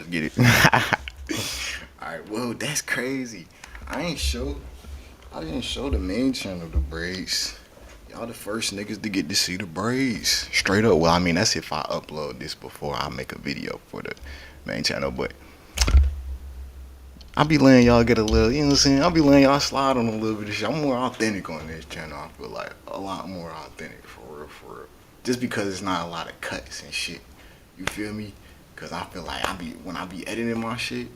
let's get it. Alright, well, that's crazy. I didn't show the main channel the braids. Y'all the first niggas to get to see the braids. Straight up. Well, I mean, that's if I upload this before I make a video for the main channel, but I'll be letting y'all get a little, you know what I'm saying? I'll be letting y'all slide on a little bit of shit. I'm more authentic on this channel. I feel like a lot more authentic, for real, for real. Just because it's not a lot of cuts and shit. You feel me? Because I feel like when I be editing my shit,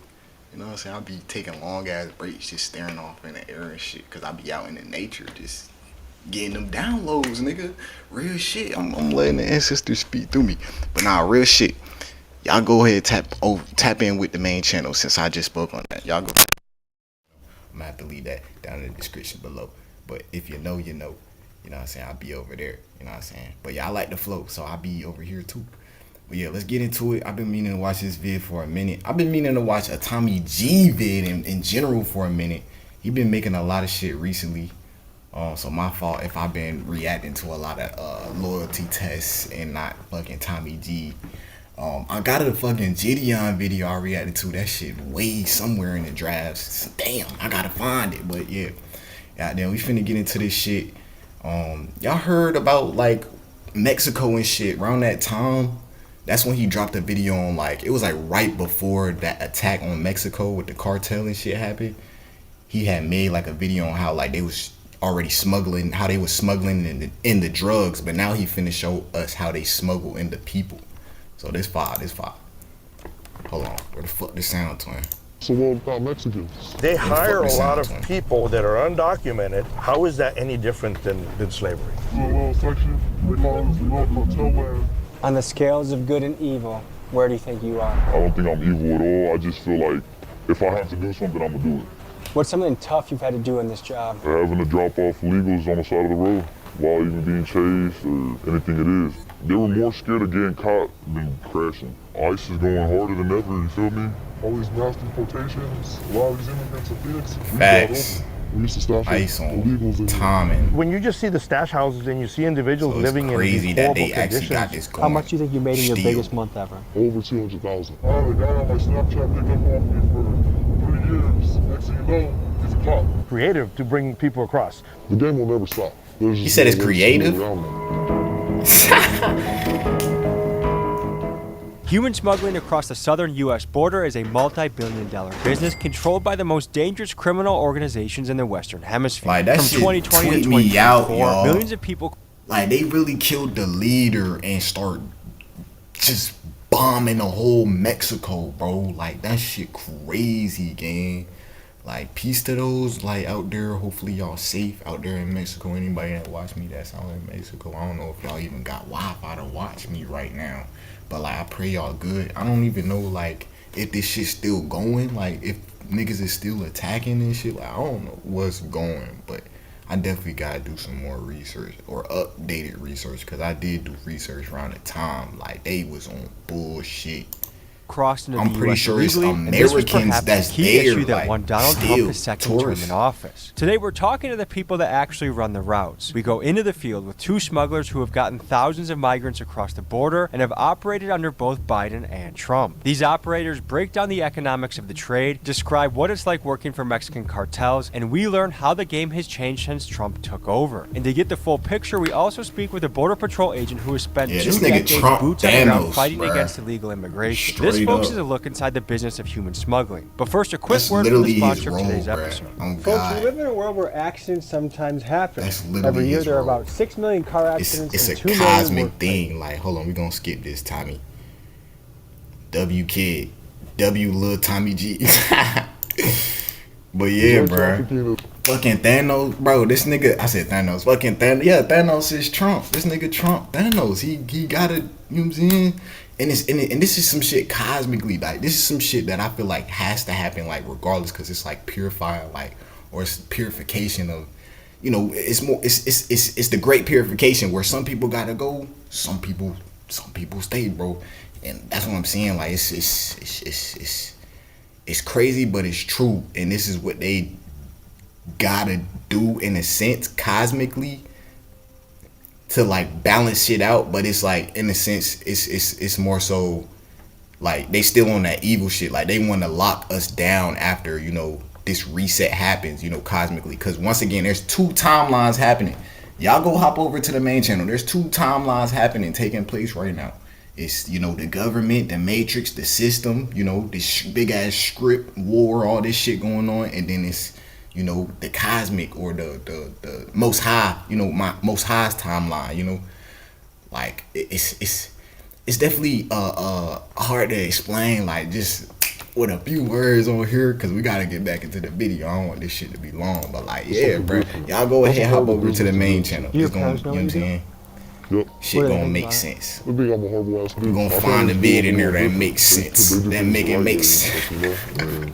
you know what I'm saying? I be taking long ass breaks just staring off in the air and shit. Because I be out in the nature just getting them downloads, nigga. Real shit. I'm letting the ancestors speak through me. But nah, real shit. Y'all go ahead tap in with the main channel since I just spoke on that. Y'all go. I'm gonna have to leave that down in the description below. But if you know, you know. You know what I'm saying? I'll be over there. You know what I'm saying? But yeah, I like the flow, so I'll be over here too. But yeah, let's get into it. I've been meaning to watch this vid for a minute. I've been meaning to watch a Tommy G vid in general for a minute. He been making a lot of shit recently. So my fault if I've been reacting to a lot of loyalty tests and not fucking Tommy G. I got a fucking Gideon video I reacted to. That shit way somewhere in the drafts. Damn, I gotta find it. But yeah, goddamn, we finna get into this shit. Y'all heard about like Mexico and shit around that time? That's when he dropped a video on, like, it was like right before that attack on Mexico with the cartel and shit happened. He had made like a video on how like they was already smuggling, how they was smuggling in the drugs, but now he finna show us how they smuggle in the people. So this fire. Hold on, where the fuck this sound twin? It's a world without Mexicans. They hire a lot of people that are undocumented. How is that any different than slavery? A little section, they call it the North Cartel land. On the scales of good and evil, where do you think you are? I don't think I'm evil at all. I just feel like if I have to do something, I'm gonna do it. What's something tough you've had to do in this job? Having to drop off illegals on the side of the road while even being chased or anything it is. They were more scared of getting caught than crashing. ICE is going harder than ever, you feel me? All these mass deportations, a lot of these immigrants are FEDS. Facts. We used to stash ICE on illegals in timing. When you just see the stash houses and you see individuals So it's living in crazy these that horrible they actually got conditions. this going. How much do you think you made in your Steal. biggest month ever? over 200,000. I had a guy on my Snapchat pick up on me for 3 years. Next thing you know, he's a cop. Creative to bring people across. The game will never stop. There's He just said no it's way to creative? go around it. Human smuggling across the southern U.S. border is a multi-billion-dollar business controlled by the most dangerous criminal organizations in the Western Hemisphere. Like, that From shit 2020 to tweet me out, 2024, y'all. millions of people. Like, they really killed the leader and start just bombing the whole Mexico, bro. Like, that shit crazy, gang. Like, peace to those, like, out there. Hopefully y'all safe out there in Mexico. Anybody that watch me that's out in Mexico, I don't know if y'all even got Wi-Fi to watch me right now. But, like, I pray y'all good. I don't even know, like, if this shit's still going. Like, if niggas is still attacking and shit. Like, I don't know what's going. But I definitely gotta do some more research or updated research. Because I did do research around the time. Like, they was on bullshit. Crossed into I'm the pretty US sure it's illegally, and this was Americans perhaps that's the key there, issue that like, won Donald Trump still his second term tourists. in office. Today we're talking to the people that actually run the routes. We go into the field with two smugglers who have gotten thousands of migrants across the border and have operated under both Biden and Trump. These operators break down the economics of the trade, describe what it's like working for Mexican cartels, and we learn how the game has changed since Trump took over. And to get the full picture, we also speak with a Border Patrol agent who has spent Yeah, 2 this nigga decades Trump boots on the ground Thanos, fighting bruh. against illegal immigration. Straight This, folks, up. is a look inside the business of human smuggling. But first, a quick That's word from the literally his sponsor of role, today's bruh. episode. Oh, Folks, we God. live in a world where accidents sometimes happen. That's literally Every year his there are role. about 6 million car It's accidents a and 2 million cosmic work thing. Like, hold on, we gonna skip this, Tommy. W kid, W little Tommy G. But yeah, Drug bro. trafficking is- Fucking Thanos, bro. This nigga, I said Thanos. Fucking Thanos. Yeah, Thanos is Trump. This nigga Trump, Thanos. He gotta, you know what I'm saying? And this is some shit cosmically, like this is some shit that I feel like has to happen, like regardless, because it's like purifying, like, or it's purification of, you know, it's more, it's the great purification where some people gotta go, some people stay, bro, and that's what I'm saying. Like it's crazy, but it's true, and this is what they gotta do in a sense, cosmically, to like balance shit out. But it's like, in a sense, it's more so Like, they still on that evil shit. Like, they want to lock us down after, you know, this reset happens, you know, cosmically. Because once again, there's 2 timelines happening. Y'all go hop over to the main channel. There's 2 timelines happening, taking place right now. It's, you know, the government, the matrix, the system, you know, this big ass script war, all this shit going on. And then it's, you know, the cosmic or the most high, you know, my most high's timeline, you know. Like, it's definitely hard to explain, like, just with a few words on here, because we got to get back into the video. I don't want this shit to be long, but, like, yeah, bro. Y'all go ahead, hop over to the main channel. It's going, you know what I'm saying? Yep. Shit gonna make sense. I think I'm a horrible ass dude. We're gonna find a bid in there that makes sense. That make it make sense.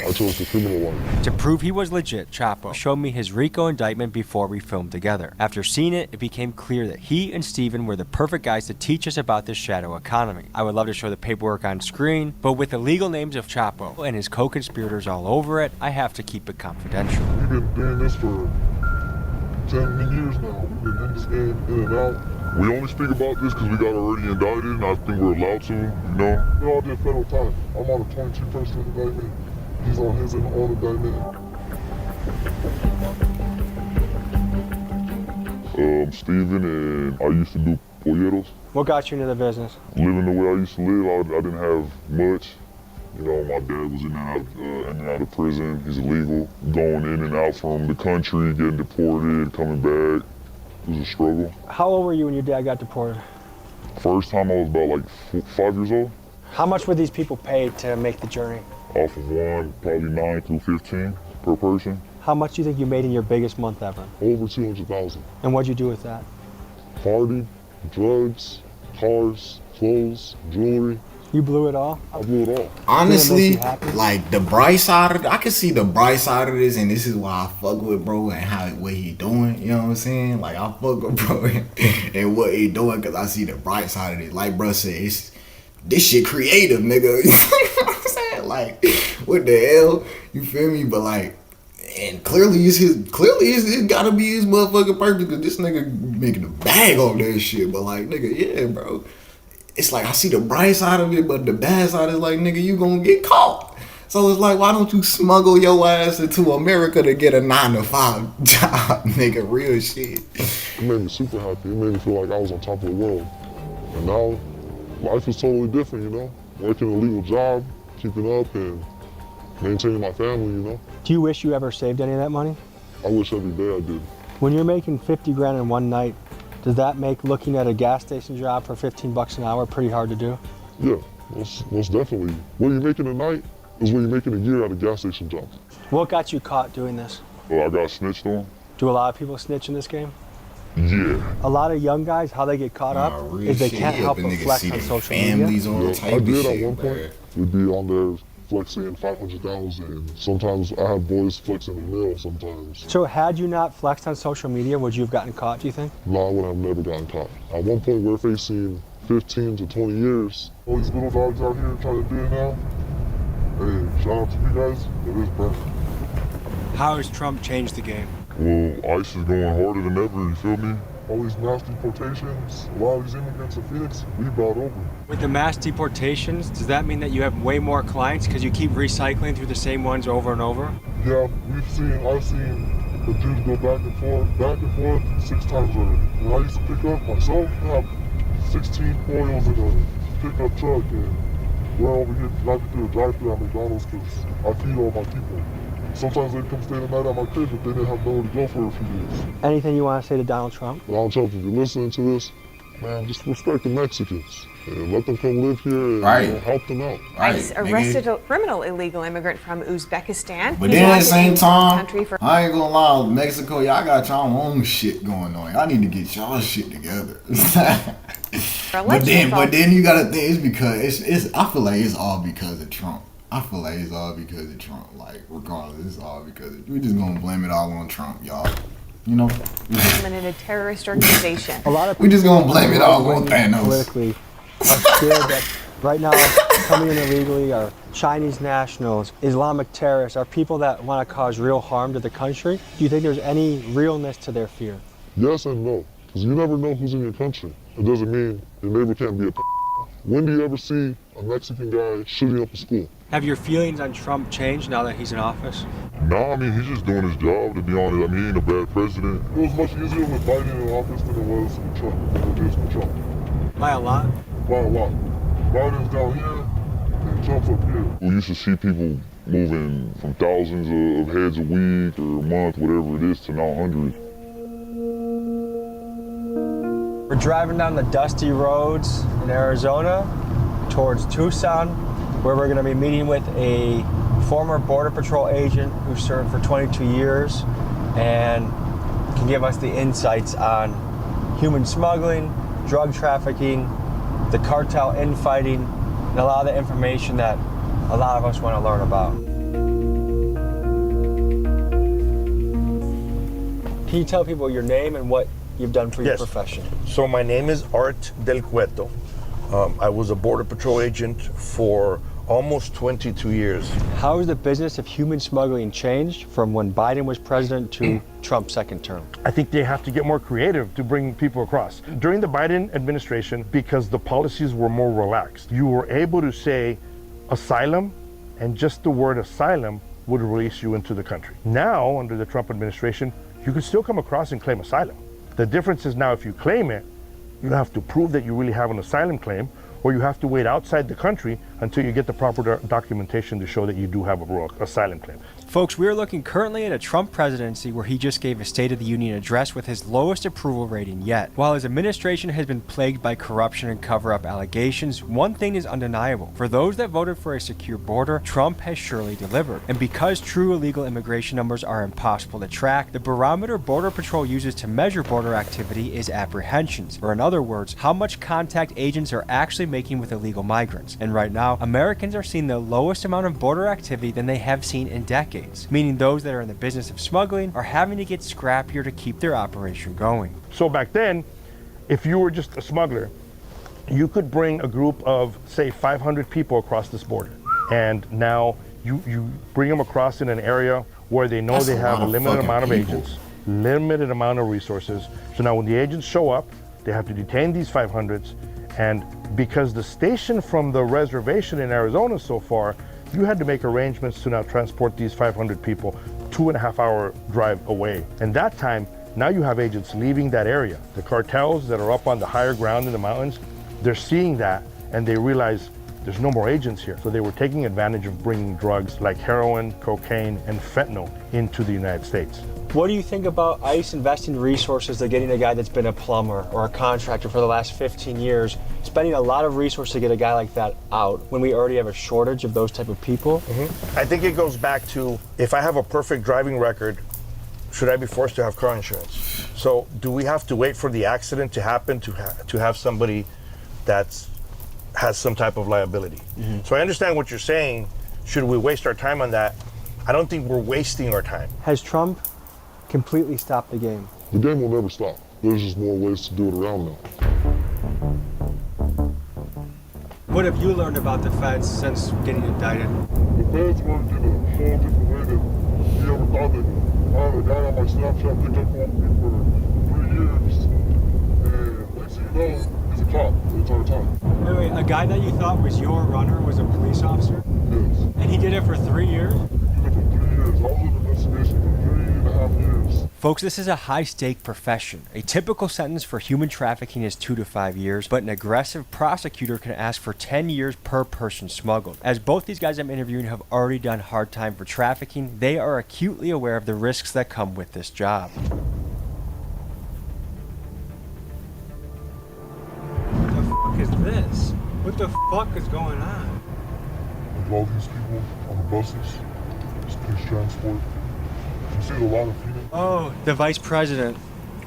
I chose the criminal one. To prove he was legit, Chapo showed me his RICO indictment before we filmed together. After seeing it, it became clear that he and Steven were the perfect guys to teach us about this shadow economy. I would love to show the paperwork on screen, but with the legal names of Chapo and his co-conspirators all over it, I have to keep it confidential. We've been doing this for 10 years now. We've been in this game, in and out. We only speak about this because we got already indicted, and I think we're allowed to, you know? We all did federal time. I'm on a 22-person indictment. He's on his own indictment. Steven, and I used to do polleros. What got you into the business? Living the way I used to live, I didn't have much. You know, my dad was in and out of prison. He's illegal. Going in and out from the country, getting deported, coming back. It was a struggle. How old were you when your dad got deported? First time I was about like 5 years old. How much were these people paid to make the journey? Off of one, probably 9 through 15 per person. How much do you think you made in your biggest month ever? Over 200,000. And what'd you do with that? Party, drugs, cars, clothes, jewelry. You blew it all? I blew it all. Honestly, Did it make you happy? like, the bright side of it, I can see the bright side of this, and this is why I fuck with bro and what he doing, you know what I'm saying? Like, I fuck with bro and what he doing, because I see the bright side of it. Like bro said, this shit creative, nigga. You know what I'm saying? Like, what the hell? You feel me? But like, and clearly it's gotta be his motherfucking purpose, because this nigga making a bag off that shit. But like, nigga, yeah, bro. It's like, I see the bright side of it, but the bad side is like, nigga, you gonna get caught. So it's like, why don't you smuggle your ass into America to get a 9-to-5 job, nigga? Real shit. It made me super happy. It made me feel like I was on top of the world. And now, life is totally different, you know? Working a legal job, keeping up, and maintaining my family, you know? Do you wish you ever saved any of that money? I wish every day I did. When you're making 50 grand in one night, does that make looking at a gas station job for 15 bucks an hour pretty hard to do? Yeah, most definitely. What you're making a night is what you're making a year at a gas station job. What got you caught doing this? I got snitched on. Do a lot of people snitch in this game? Yeah. A lot of young guys, how they get caught up real is they shit. can't He help helping but niggas flex see on their social families media. on Yeah, type I of did shit, at one bro. point. We'd be on there flexing 500,000. Sometimes I had boys flexing a mil sometimes. So had you not flexed on social media, would you have gotten caught, do you think? No, I would have never gotten caught. At one point, we're facing 15 to 20 years. All these little dogs out here trying to do it now. Hey, shout out to you guys. It is perfect. How has Trump changed the game? Well, ICE is going harder than ever, you feel me? All these mass deportations, a lot of these immigrants in Phoenix, we brought over. With the mass deportations, does that mean that you have way more clients because you keep recycling through the same ones over and over? Yeah, I've seen the dudes go back and forth 6 times already. When I used to pick up myself, I have 16 foils in a pickup truck, and we're over here driving through a drive-thru at McDonald's because I feed all my people. Sometimes they'd come stay the night at my crib if they didn't have nowhere to go for a few days. Anything you want to say to Donald Trump? Donald Trump, if you're listening to this, man, just respect the Mexicans and let them come live here and Right. help them out. ICE Right, arrested nigga. a criminal illegal immigrant from Uzbekistan. But He then at the wanted same into the time, country for I ain't gonna lie, Mexico, y'all got y'all own shit going on. Y'all need to get y'all shit together. but alleged then you gotta think it's because it's I feel like it's all because of Trump. I feel like it's all because of Trump. Like, regardless, it's all because we just gonna blame it all on Trump, y'all. You know? involvement in a terrorist organization. A lot of We just gonna blame it all on right-wing Thanos. politically are scared that right now coming in illegally are Chinese nationals, Islamic terrorists, are people that want to cause real harm to the country. Do you think there's any realness to their fear? Yes and no, because you never know who's in your country. It doesn't mean your neighbor can't be a When do you ever see a Mexican guy shooting up a school? Have your feelings on Trump changed now that he's in office? Nah, I mean, he's just doing his job, to be honest. I mean, he ain't a bad president. It was much easier with Biden in office than it was with Trump. Than it is with Trump. By a lot? By a lot. Biden's down here, and Trump's up here. We used to see people moving from thousands of heads a week or a month, whatever it is, to now hundreds. We're driving down the dusty roads in Arizona towards Tucson, where we're going to be meeting with a former Border Patrol agent who served for 22 years and can give us the insights on human smuggling, drug trafficking, the cartel infighting, and a lot of the information that a lot of us want to learn about. Can you tell people your name and what you've done for your profession? So my name is Art Del Cueto. I was a Border Patrol agent for almost 22 years. How has the business of human smuggling changed from when Biden was president to Trump's second term? I think they have to get more creative to bring people across. During the Biden administration, because the policies were more relaxed, you were able to say asylum, and just the word asylum would release you into the country. Now, under the Trump administration, you can still come across and claim asylum. The difference is now if you claim it, you have to prove that you really have an asylum claim, or you have to wait outside the country until you get the proper documentation to show that you do have a real asylum claim. Folks, we are looking currently at a Trump presidency where he just gave a State of the Union address with his lowest approval rating yet. While his administration has been plagued by corruption and cover-up allegations, one thing is undeniable. For those that voted for a secure border, Trump has surely delivered. And because true illegal immigration numbers are impossible to track, the barometer Border Patrol uses to measure border activity is apprehensions, or in other words, how much contact agents are actually making with illegal migrants. And right now, Americans are seeing the lowest amount of border activity than they have seen in decades. Meaning those that are in the business of smuggling are having to get scrappier to keep their operation going. So back then, if you were just a smuggler, you could bring a group of, say, 500 people across this border. And now you bring them across in an area where they know they have a limited amount of agents, limited amount of resources. So now when the agents show up, they have to detain these 500s. And because the station from the reservation in Arizona so far, you had to make arrangements to now transport these 500 people 2.5 hour drive away. And that time, now you have agents leaving that area. The cartels that are up on the higher ground in the mountains, they're seeing that and they realize there's no more agents here. So they were taking advantage of bringing drugs like heroin, cocaine, and fentanyl into the United States. What do you think about ICE investing resources to getting a guy that's been a plumber or a contractor for the last 15 years, spending a lot of resources to get a guy like that out when we already have a shortage of those type of people? I think it goes back to, if I have a perfect driving record, should I be forced to have car insurance? So do we have to wait for the accident to happen to have somebody that has some type of liability? So I understand what you're saying. Should we waste our time on that? I don't think we're wasting our time. Has Trump completely stopped the game? The game will never stop. There's just more ways to do it around now. What have you learned about the feds since getting indicted? The feds work in a whole different way than you ever thought they would. I had a guy on my Snapchat picked up on me for 3 years, and next thing you know, he's a cop the entire time. Wait, a guy that you thought was your runner was a police officer? Yes. And he did it for 3 years? He did it for 3 years. I was in investigation for 3.5 years. Folks, this is a high-stake profession. A typical sentence for human trafficking is 2 to 5 years, but an aggressive prosecutor can ask for 10 years per person smuggled. As both these guys I'm interviewing have already done hard time for trafficking, they are acutely aware of the risks that come with this job. What the fuck is this? What the fuck is going on? Like all these people on the buses, this police transport. You see a lot of people. Oh, the vice president.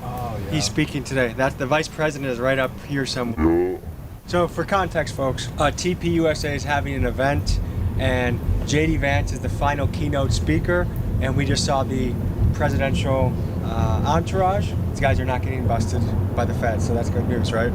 Oh, yeah. He's speaking today. That's the vice president is right up here somewhere. Yeah. So for context, folks, TPUSA is having an event, and JD Vance is the final keynote speaker, and we just saw the presidential entourage. These guys are not getting busted by the feds, so that's good news, right?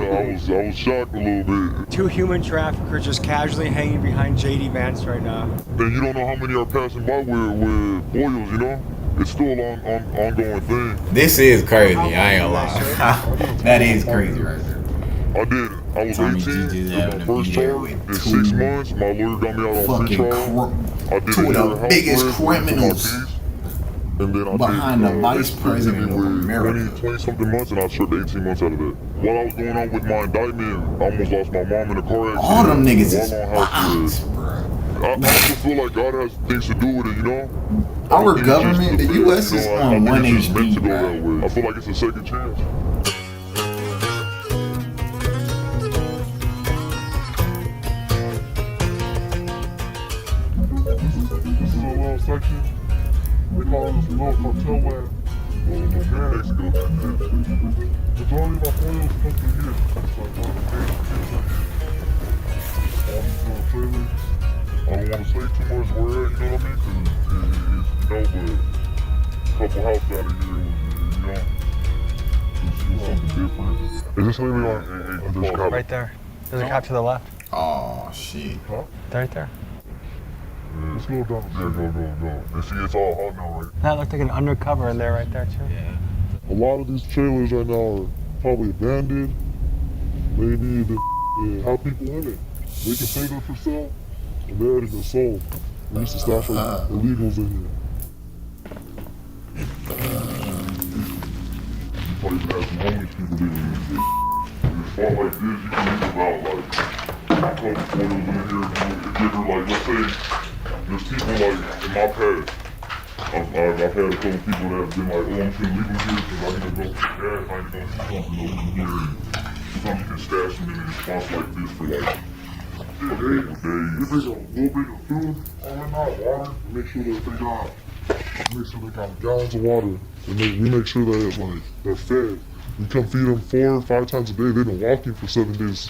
I was shocked a little bit. 2 human traffickers just casually hanging behind JD Vance right now. And you don't know how many are passing by with boils, you know? It's still an ongoing thing. This is crazy, I ain't gonna lie. That is crazy right there. I did it. I was Tommy 18, G just and having my to first be there charge, with in 6 two months, my lawyer got me out on free fucking trial. I did two a of year the of house biggest arrest for my criminals case. And then I behind did, the vice they president sentenced me of with America. 20 something months, and I served 18 months out of that. While I was going on with my indictment, I almost lost my mom in a car accident. All them niggas is while on house bots, arrest. bro. I also feel like God has things to do with it, you know? Our I don't think it's just government, the feds, US you is know? I on think one it's just meant HB, to go bro. that way. I feel like it's a second chance. This is a little section. They call this little cartel land. Mexico. Majority of my foils come through here. It's like one of the main streets right here. All these little trailers. I don't want to say too much where, you know what I mean? Because it's, a couple houses out of here, you know, it's something different. Is this literally on this cop? Right there. There's a cop to the left. Oh shit. Huh? Right there. Yeah, let's go down. Yeah, go. And see, it's all hot now, right? That looked like an undercover in there right there too. Yeah. A lot of these trailers right now are probably abandoned. Maybe they have people in it. They can say they're for sale, and they're already been sold. We used to stash like illegals in here. You probably even have some homeless people living in this shit. In a spot like this, you can leave about like a couple photos in here. If you ever like, let's say, there's people like in my past. I've had a couple people that have been like, oh, I'm just gonna leave them here because I'm gonna go for gas. I ain't gonna see something over here. Sometimes you can stash them in a spot like this for like days. You bring a little bit of food, all in that water, make sure that they got gallons of water. And we make sure that like they're fed. You come feed them 4 or 5 times a day. They've been walking for 7 days,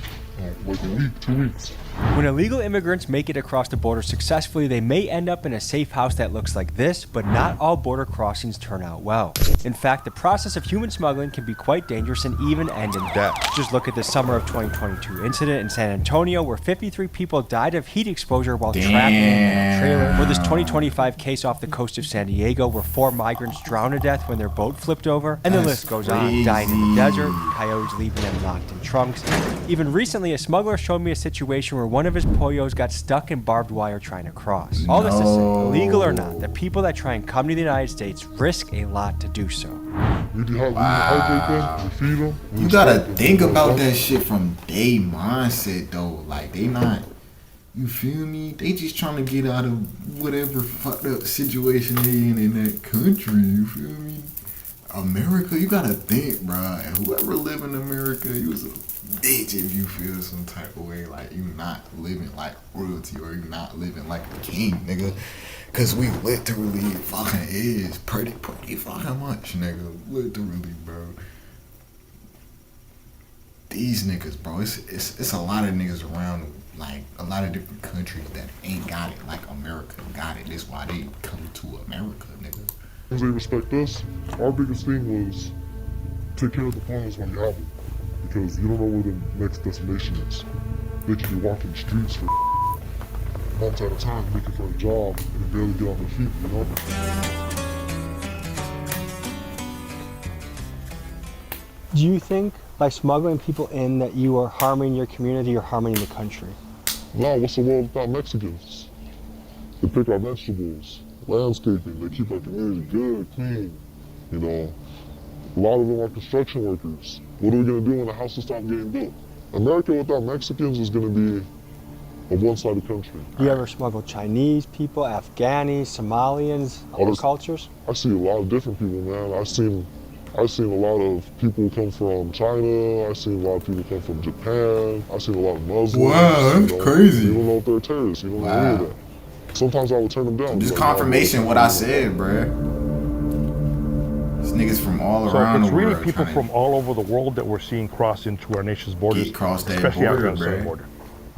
like a week, 2 weeks. When illegal immigrants make it across the border successfully, they may end up in a safe house that looks like this, but not all border crossings turn out well. In fact, the process of human smuggling can be quite dangerous and even end in death. Just look at the summer of 2022 incident in San Antonio where 53 people died of heat exposure while trapped in a trailer, or this 2025 case off the coast of San Diego where 4 migrants drowned to death when their boat flipped over, and the list goes on. Dying in the desert, coyotes leaving them locked in trunks. Even recently, a smuggler showed me a situation where one of his pollos got stuck in barbed wire trying to cross. All this to say, illegal or not, the people that try and come to the United States risk a lot to do so. We dehydrate them, we feed them. You gotta think about that shit from their mindset though. Like they not, you feel me? They just trying to get out of whatever fucked up situation they in that country. You feel me? America, you gotta think, bruh. And whoever live in America, you was a bitch if you feel some type of way like you not living like royalty or you not living like a king, nigga. Cause we literally fucking is pretty fucking much, nigga. Literally, bro. These niggas, bro. It's a lot of niggas around, like a lot of different countries that ain't got it like America got it. That's why they come to America, nigga. As they respect us, our biggest thing was take care of the funds when you have it. Because you don't know where the next destination is. They could be walking the streets for months at a time looking for a job and barely get on their feet, you know? Do you think by smuggling people in that you are harming your community or harming the country? Now, what's the world without Mexicans? They pick our vegetables, landscaping, they keep our community good, clean, you know? A lot of them are construction workers. What are we gonna do when the houses stop getting built? America without Mexicans is gonna be a one-sided country. Do you ever smuggle Chinese people, Afghanis, Somalians, other cultures? I see a lot of different people, man. I've seen a lot of people come from China. I've seen a lot of people come from Japan. I've seen a lot of Muslims. Wow, that's crazy. You don't know if they're terrorists. You don't know any of that. Sometimes I would turn them down. Just confirmation what I said, bruh. These niggas from all So around it's the really world. people tryna from all over the world that we're seeing cross into our nation's borders, get across that especially border, out here on the southern bruh. border.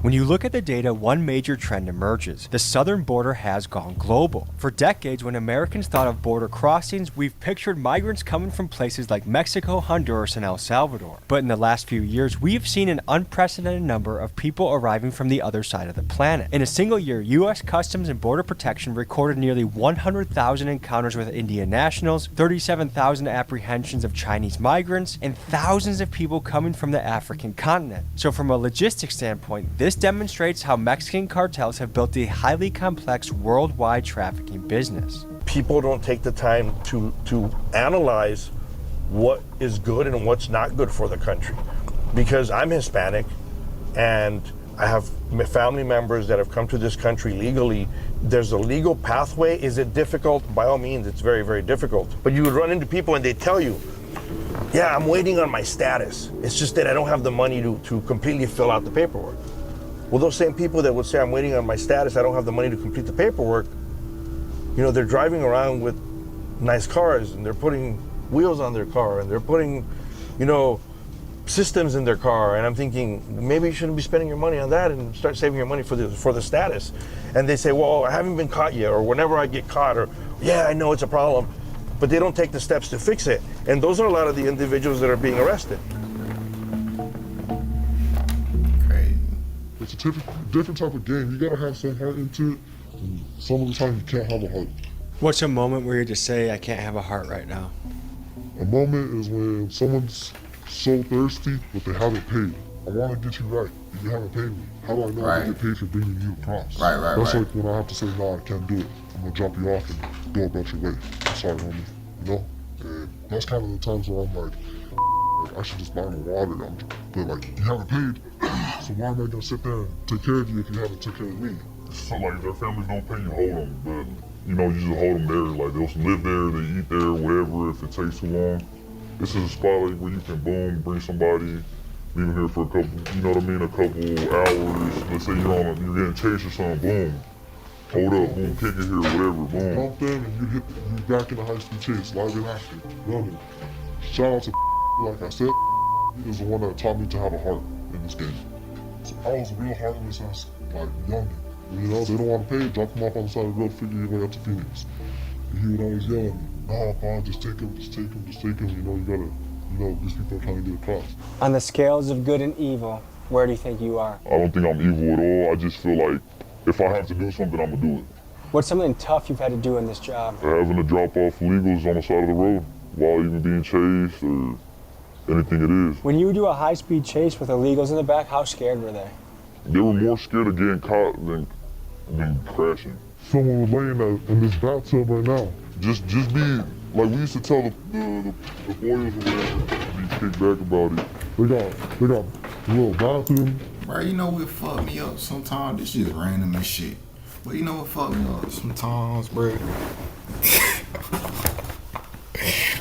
When you look at the data, one major trend emerges. The southern border has gone global. For decades, when Americans thought of border crossings, we've pictured migrants coming from places like Mexico, Honduras, and El Salvador. But in the last few years, we've seen an unprecedented number of people arriving from the other side of the planet. In a single year, U.S. Customs and Border Protection recorded nearly 100,000 encounters with Indian nationals, 37,000 apprehensions of Chinese migrants, and thousands of people coming from the African continent. So from a logistics standpoint, this demonstrates how Mexican cartels have built a highly complex worldwide trafficking business. People don't take the time to analyze what is good and what's not good for the country. Because I'm Hispanic and I have family members that have come to this country legally. There's a legal pathway. Is it difficult? By all means, it's very, very difficult. But you would run into people and they tell you, yeah, I'm waiting on my status. It's just that I don't have the money to completely fill out the paperwork. Well, those same people that would say, I'm waiting on my status, I don't have the money to complete the paperwork, you know, they're driving around with nice cars and they're putting wheels on their car and they're putting, you know, systems in their car. And I'm thinking, maybe you shouldn't be spending your money on that and start saving your money for the status. And they say, well, I haven't been caught yet, or whenever I get caught, or yeah, I know it's a problem. But they don't take the steps to fix it. And those are a lot of the individuals that are being arrested. Crazy. It's a different type of game. You gotta have some heart into it. And some of the time you can't have a heart. What's a moment where you just say, I can't have a heart right now? A moment is when someone's so thirsty, but they haven't paid. I want to get you right, but you haven't paid me. How do I know I get paid for bringing you across? That's like when I have to say, no, I can't do it. I'm gonna drop you off and go about your way. I'm sorry, homie. You know? And that's kind of the times where I'm like I should just buy them water. But like, you haven't paid, so why am I gonna sit there and take care of you if you haven't took care of me? So like, their families don't pay you, hold them. But you know, you just hold them there. Like, they'll live there, they eat there, whatever, if it takes too long. This is a spot like where you can boom, bring somebody, leave them here for a couple, you know what I mean, a couple hours. Let's say you're getting chased or something, boom. Hold up, boom, kick it here, whatever, boom. Bump in and you back in the high-speed chase, live in action. Love it. Shout out to like I said, he was the one that taught me to have a heart in this game. So I was real heartless as like young. You know, they don't want to pay, drop him off on the side of the road, figure your way up to Phoenix. And he would always yell at me, no, Paul, just take him, just take him, just take him. You know, you gotta, you know, these people are trying to get across. On the scales of good and evil, where do you think you are? I don't think I'm evil at all. I just feel like if I have to do something, I'm gonna do it. What's something tough you've had to do in this job? Having to drop off illegals on the side of the road while even being chased or anything it is. When you do a high-speed chase with illegals in the back, how scared were they? They were more scared of getting caught than crashing. Someone was laying in this bathtub right now. Just be, like we used to tell the boys or whatever, be kicked back about it. They got a little bathroom. Bro, you know what fucked me up sometimes? This shit random as shit. But you know what fucked me up sometimes, bro?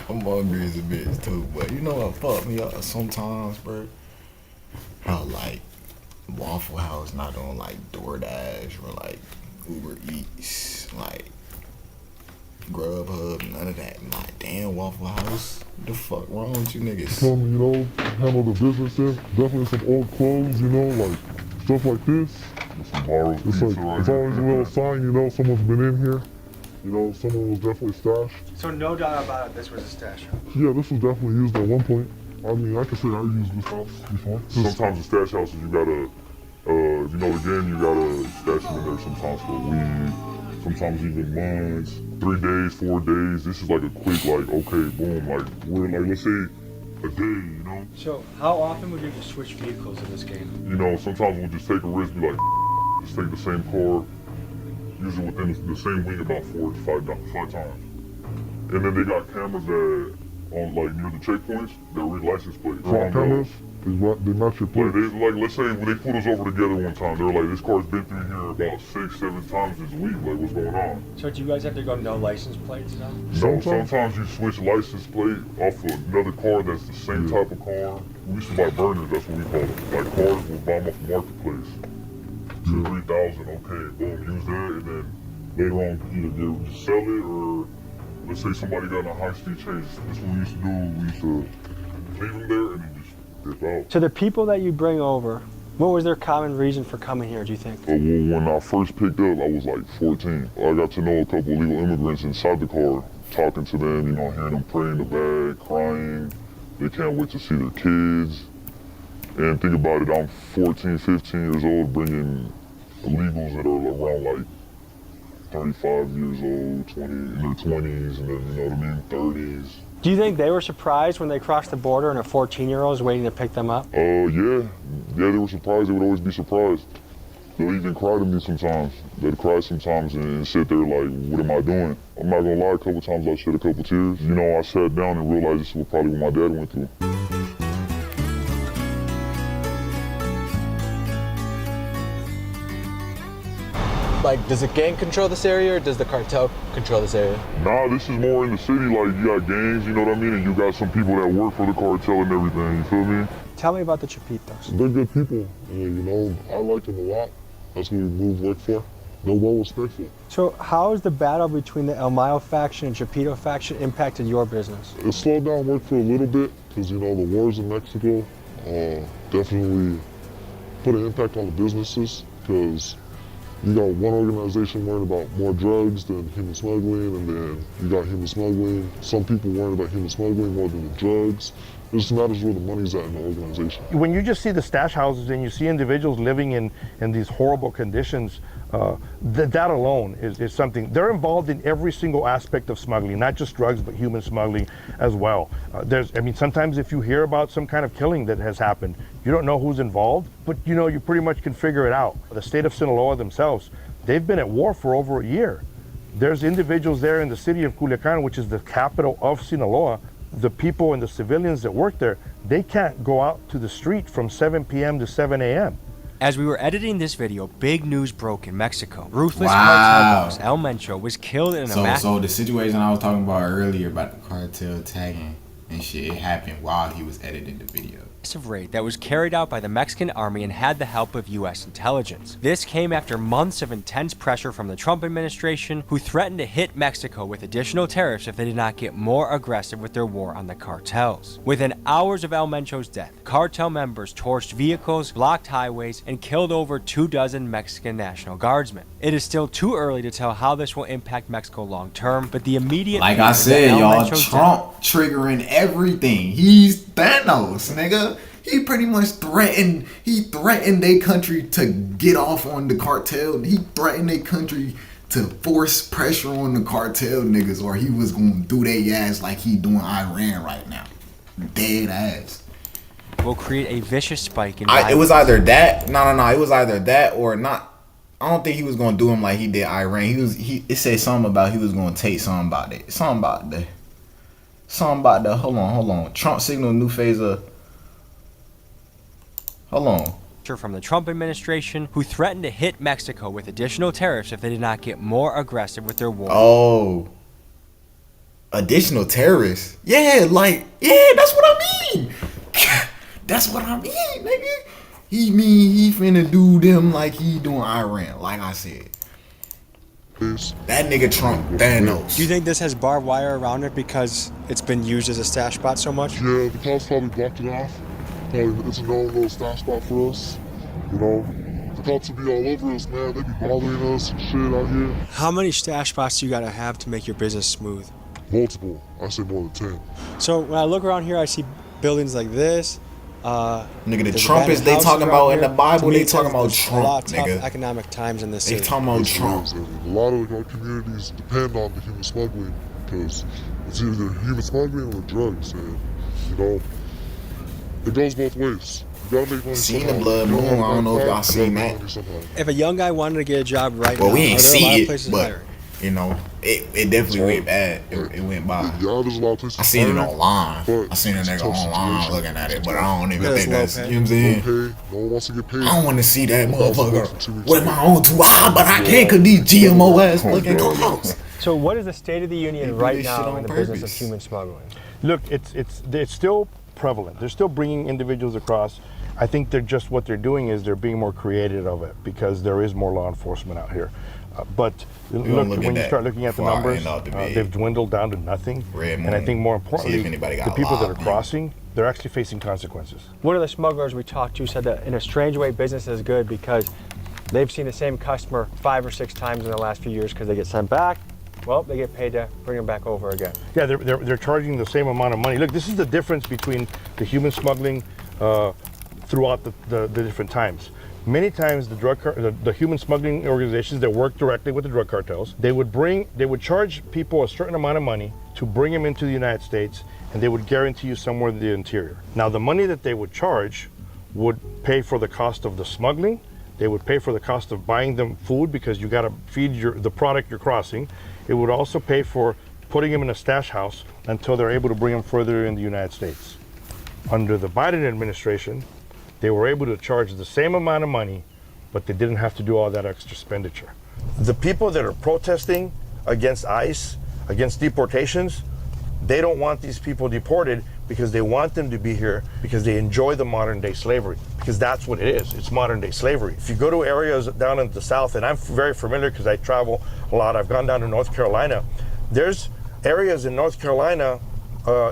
I'm hungry as a bitch too, but you know what fucked me up sometimes, bro? How like Waffle House not on like DoorDash or like Uber Eats, like Grubhub, none of that. I'm like, damn, Waffle House, what the fuck wrong with you niggas? Tell me, you know, handle the business there. Definitely some old clothes, you know, like stuff like this. It's like, it's always a little sign, you know, someone's been in here. You know, someone was definitely stashed. So no doubt about it, this was a stash house. Yeah, this was definitely used at one point. I mean, I can say I used this house before. Sometimes the stash houses, you gotta, if you know the game, you gotta stash them in there sometimes for weed, sometimes even months, 3 days, 4 days. This is like a quick, like, okay, boom, like, we're like, let's say a day, you know? So how often would you just switch vehicles in this game? You know, sometimes we'll just take a risk, be like, just take the same car, usually within the same week about 4 to 5 times. And then they got cameras that, on like near the checkpoints, they read license plates. Cameras? They match your plate. Like, let's say they put us over together one time. They were like, this car's been through here about 6, 7 times this week. Like, what's going on? So do you guys have to go no license plates now? No, sometimes you switch license plate off of another car that's the same type of car. We used to buy burners, that's what we call them. Like cars, we'll buy them off the marketplace. 3,000, okay, boom, use that, and then later on either sell it or let's say somebody got in a high-speed chase. That's what we used to do. We used to leave them there and then just dip out. So the people that you bring over, What was their common reason for coming here, do you think? Well, when I first picked up, I was like 14. I got to know a couple illegal immigrants inside the car, talking to them, you know, hearing them pray in the bag, crying. They can't wait to see their kids. And think about it, I'm 14, 15 years old, bringing illegals that are around like 35 years old, 20, in their 20s, and then, you know what I mean, 30s. Do you think they were surprised when they crossed the border and a 14-year-old is waiting to pick them up? Yeah, they were surprised. They would always be surprised. They'll even cry to me sometimes. They'd cry sometimes and sit there like, what am I doing? I'm not gonna lie, a couple times I shed a couple tears. You know, I sat down and realized this was probably what my dad went through. Like, does the gang control this area or does the cartel control this area? Nah, this is more in the city, like you got gangs, you know what I mean? And you got some people that work for the cartel and everything, you feel me? Tell me about the Chapitos. They're good people, and, you know, I like them a lot. That's who we move work for. They're well respectful. So how has the battle between the El Mayo faction and Chapito faction impacted your business? It slowed down work for a little bit, because, you know, the wars in Mexico definitely put an impact on the businesses, because you got one organization worried about more drugs than human smuggling, and then you got human smuggling. Some people worried about human smuggling more than the drugs. It just matters where the money's at in the organization. When you just see the stash houses and you see individuals living in these horrible conditions, that alone is something. They're involved in every single aspect of smuggling, not just drugs, but human smuggling as well. Sometimes if you hear about some kind of killing that has happened, you don't know who's involved, but you know, you pretty much can figure it out. The state of Sinaloa themselves, they've been at war for over a year. There's individuals there in the city of Culiacan, which is the capital of Sinaloa. The people and the civilians that work there, they can't go out to the street from 7 p.m. to 7 a.m. As we were editing this video, big news broke in Mexico. Ruthless Wow. cartel boss El Mencho was killed in a mass. So the situation I was talking about earlier about the cartel tagging and shit, it happened while he was editing the video. Massive raid that was carried out by the Mexican army and had the help of U.S. intelligence. This came after months of intense pressure from the Trump administration, who threatened to hit Mexico with additional tariffs if they did not get more aggressive with their war on the cartels. Within hours of El Mencho's death, cartel members torched vehicles, blocked highways, and killed over 24 Mexican National Guardsmen. It is still too early to tell how this will impact Mexico long term, but the immediate Like fear I is that said, El y'all, Mencho's Trump triggering everything. He's Thanos, nigga. He pretty much threatened their country to get off on the cartel. He threatened their country to force pressure on the cartel niggas, or he was going to do their ass like he doing Iran right now. Dead ass. will create a vicious spike in It was either that. No. It was either that or not. I don't think he was gonna do him like he did Iran. It said something about he was gonna take something about it. Something about the. Hold on. Trump signaled new phase of. Hold on. From the Trump administration, who threatened to hit Mexico with additional tariffs if they did not get more aggressive with their war. Oh. Additional terrorists? Yeah, that's what I mean. That's what I mean, nigga. He finna do them like he doing Iran, like I said. That nigga Trump, Thanos. Do you think this has barbed wire around it because it's been used as a stash spot so much? Yeah, the cops probably blocked it off. Probably it's a known little stash spot for us. You know, the cops would be all over us, man. They be bothering us and shit out here. How many stash spots do you gotta have to make your business smooth? Multiple. I say more than 10. So when I look around here, I see buildings like this. Nigga, the there's Trumpers they abandoned talking houses about around in the here. Bible, To me, they it talking says about there's Trump, a lot of tough nigga. economic times in this They city. talking about Trump. A lot of our communities depend on the human smuggling because it's either human smuggling or drugs, and you know, it goes both ways. You gotta make money Seen somehow. the Blood You Moon, have I don't know if that, y'all you seen gotta that. make money somehow. If a young guy wanted to get a job right Well, now, we ain't are there a lot see of places it, but hiring? you know, it definitely went bad. It went by. Yeah, there's a lot of places. I seen it hiring, online. but I seen a it's nigga tough online situation. looking at it, but I don't even Yeah, it's think low that's, pay. you know what I'm saying? Okay, no one wants to get paid. I don't want to see that motherfucker 2 weeks with my own 2 hours, but I can't cause these GMO ass looking cars. So what is the state of the They union do right this shit now on in the business of purpose. human smuggling? Look, it's still prevalent. They're still bringing individuals across. I think they're just what they're doing is they're being more creative of it because there is more law enforcement out here. But gonna look, look at when you that start looking at the before I numbers, end out the video. they've dwindled down to nothing. Red And I Moon. think more See if importantly, anybody the got people that are lobbed in. crossing, they're actually facing consequences. One of the smugglers we talked to said that in a strange way, business is good because they've seen the same customer 5 or 6 times in the last few years because they get sent back. Well, they get paid to bring them back over again. Yeah, they're charging the same amount of money. Look, this is the difference between the human smuggling throughout the different times. Many times the human smuggling organizations that work directly with the drug cartels, they would charge people a certain amount of money to bring them into the United States, and they would guarantee you somewhere in the interior. Now, the money that they would charge would pay for the cost of the smuggling. They would pay for the cost of buying them food because you got to feed the product you're crossing. It would also pay for putting them in a stash house until they're able to bring them further in the United States. Under the Biden administration, they were able to charge the same amount of money, but they didn't have to do all that extra expenditure. The people that are protesting against ICE, against deportations, they don't want these people deported because they want them to be here because they enjoy the modern day slavery, because that's what it is. It's modern day slavery. If you go to areas down in the South, and I'm very familiar because I travel a lot, I've gone down to North Carolina. There's areas in North Carolina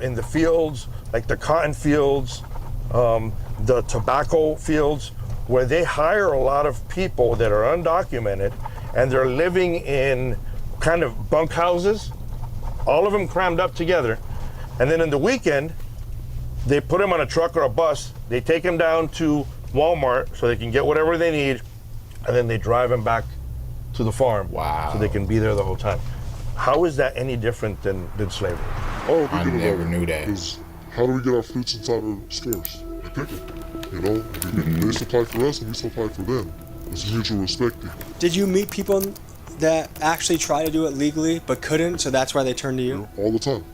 in the fields, like the cotton fields, the tobacco fields, where they hire a lot of people that are undocumented and they're living in kind of bunk houses, all of them crammed up together. And then in the weekend, they put them on a truck or a bus, they take them down to Walmart so they can get whatever they need, and then they drive them back to the farm. Wow. So they can be there the whole time. How is that any different than slavery? Oh, I never knew that. Is how do we get our fruits inside our stores? We pick them. You know, they supply for us and we supply for them. It's mutual respect. Did you meet people that actually try to do it legally but couldn't, so that's why they turned to you? All the time.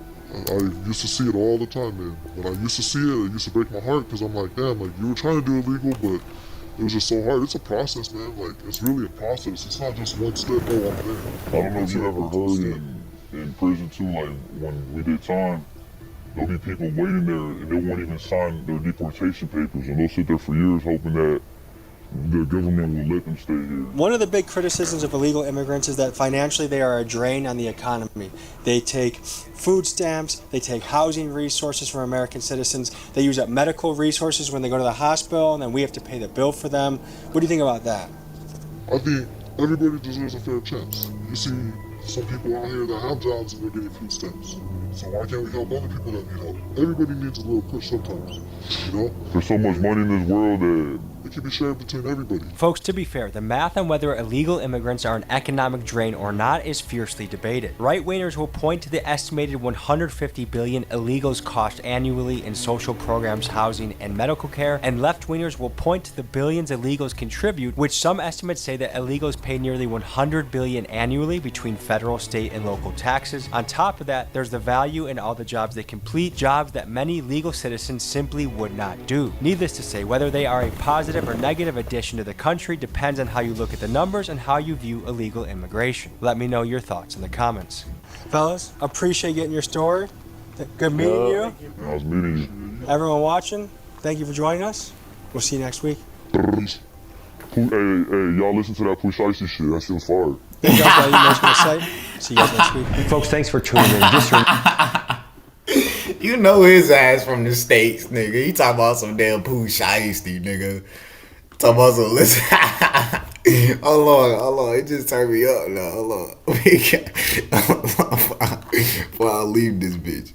I used to see it all the time, man. When I used to see it used to break my heart because I'm like, damn, like you were trying to do it legal, but it was just so hard. It's a process, man. Like, it's really a process. It's not just one step, oh, I'm there. I don't know if you ever heard in prison too, like when we did time, there'll be people waiting there and they won't even sign their deportation papers, and they'll sit there for years hoping that the government will let them stay here. One of the big criticisms of illegal immigrants is that financially they are a drain on the economy. They take food stamps, they take housing resources from American citizens, they use up medical resources when they go to the hospital, and then we have to pay the bill for them. What do you think about that? I think everybody deserves a fair chance. You see some people out here that have jobs and they're getting food stamps. So why can't we help other people that need help? Everybody needs a little push sometimes, you know? There's so much money in this world that it can be shared between everybody. Folks, to be fair, the math on whether illegal immigrants are an economic drain or not is fiercely debated. Right-wingers will point to the estimated 150 billion illegals cost annually in social programs, housing, and medical care, and left-wingers will point to the billions illegals contribute, which some estimates say that illegals pay nearly 100 billion annually between federal, state, and local taxes. On top of that, there's the value in all the jobs they complete, jobs that many legal citizens simply would not do. Needless to say, whether they are a positive or negative addition to the country depends on how you look at the numbers and how you view illegal immigration. Let me know your thoughts in the comments. Fellas, appreciate getting your story. Good meeting you. I was meeting you. Everyone watching, thank you for joining us. We'll see you next week. Hey, y'all listen to that Push Icy shit. That shit's fire. Thank you guys for what you guys gonna say. See you guys next week. Folks, thanks for tuning in. Just You know his ass from the States, nigga. He talking about some damn poo shiesty, nigga. Talking about some listen. Hold on. It just turned me up now. Hold on. Before I leave this bitch.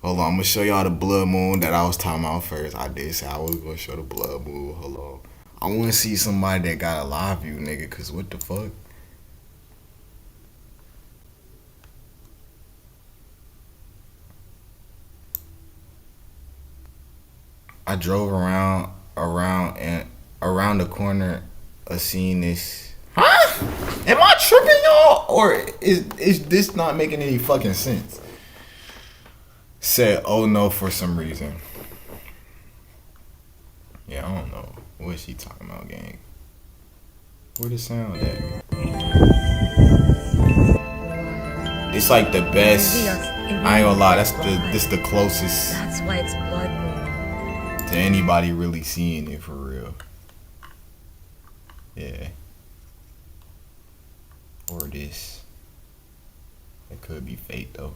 Hold on, I'm gonna show y'all the blood moon that I was talking about first. I did say I was gonna show the blood moon. Hold on. I wanna see somebody that got a live view, nigga, cause what the fuck? I drove around the corner of seeing this. Huh? Am I tripping, y'all? Or is this not making any fucking sense? Said, oh no, for some reason. Yeah, I don't know. What is she talking about, gang? Where the sound at? It's like the best. I ain't gonna lie, this the closest. That's why it's blood moon. To anybody really seeing it for real. Yeah. Or this. It could be fake though.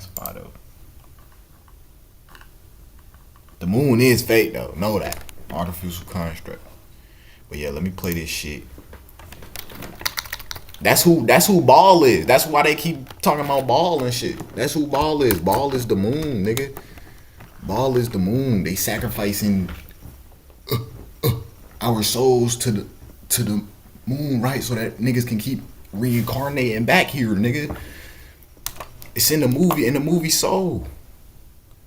That's why though. The moon is fake though. Know that. Artificial construct. But yeah, let me play this shit. That's who Ball is. That's why they keep talking about Ball and shit. That's who Ball is. Ball is the moon, nigga. Ball is the moon. They sacrificing our souls to the moon, right? So that niggas can keep reincarnating back here, nigga. It's in the movie. In the movie Soul.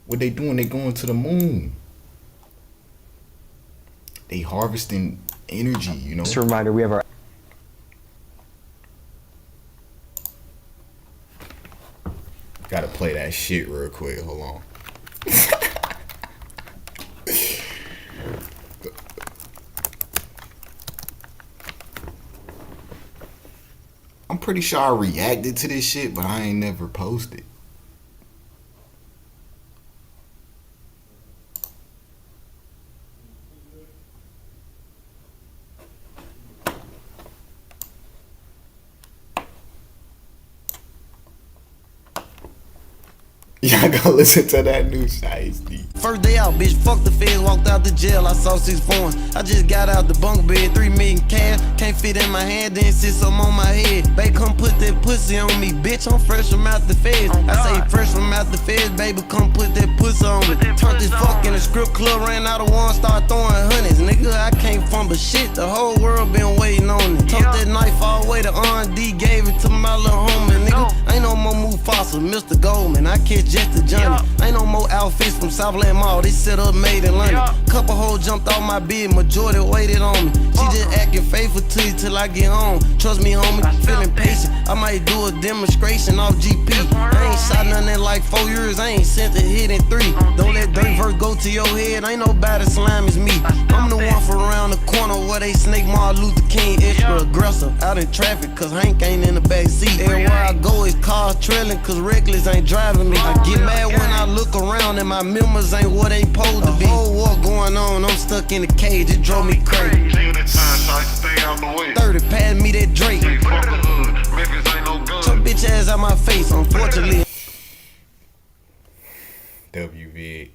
What they doing? They going to the moon. They harvesting energy, you know. Just a reminder, we have our Gotta play that shit real quick. Hold on. I'm pretty sure I reacted to this shit, but I ain't never posted. Y'all go listen to that new Shiesty. First day out, bitch, fuck the feds, walked out the jail, I saw 6 foreigns. I just got out the bunk bed, 3 million cash, can't fit in my hand, then sit some on my head. Babe, come put that pussy on me, bitch, I'm fresh from out the feds. I say fresh from out the feds, baby, come put that pussy on me. Turned this fuck in the strip club, ran out of one, start throwing hundreds. Nigga, I can't fumble shit, the whole world been waiting on it. Took that knife all the way to R&D, gave it to my little homie, nigga. Ain't no more Mufasa, Mr. Goldman, I catch just the Johnny. Ain't no more outfits from Southland Mall, they set up made in London. Couple hoes jumped off my bed, majority waited on me. She just acting faithful to you till I get home. Trust me, homie, feeling patient. I might do a demonstration off GP. I ain't shot nothing in like 4 years, I ain't sent a hit in 3. Don't let dirt verse go to your head, ain't nobody slime as me. I'm the one from around the corner where they snake Martin Luther King, extra aggressive. Out in traffic, cause Hank ain't in the back seat. Everywhere I go, it's cars trailing, cause reckless ain't driving me. I get mad when I look around and my members ain't what they supposed to be. Whole war going on, I'm stuck in the cage, it drove me crazy. 30, pass me that Drake. Your bitch ass out my face, unfortunately. WV.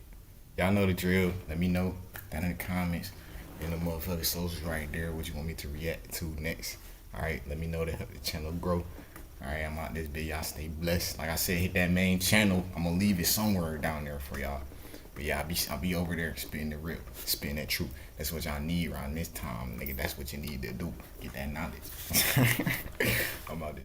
Y'all know the drill. Let me know down in the comments. In the motherfucking socials right there what you want me to react to next. Alright, let me know to help the channel grow. Alright, I'm out this video. Y'all stay blessed. Like I said, hit that main channel. I'm gonna leave it somewhere down there for y'all. But yeah, I'll be over there spitting the real, spitting that truth. That's what y'all need around this time, nigga. That's what you need to do. Get that knowledge. I'm out there.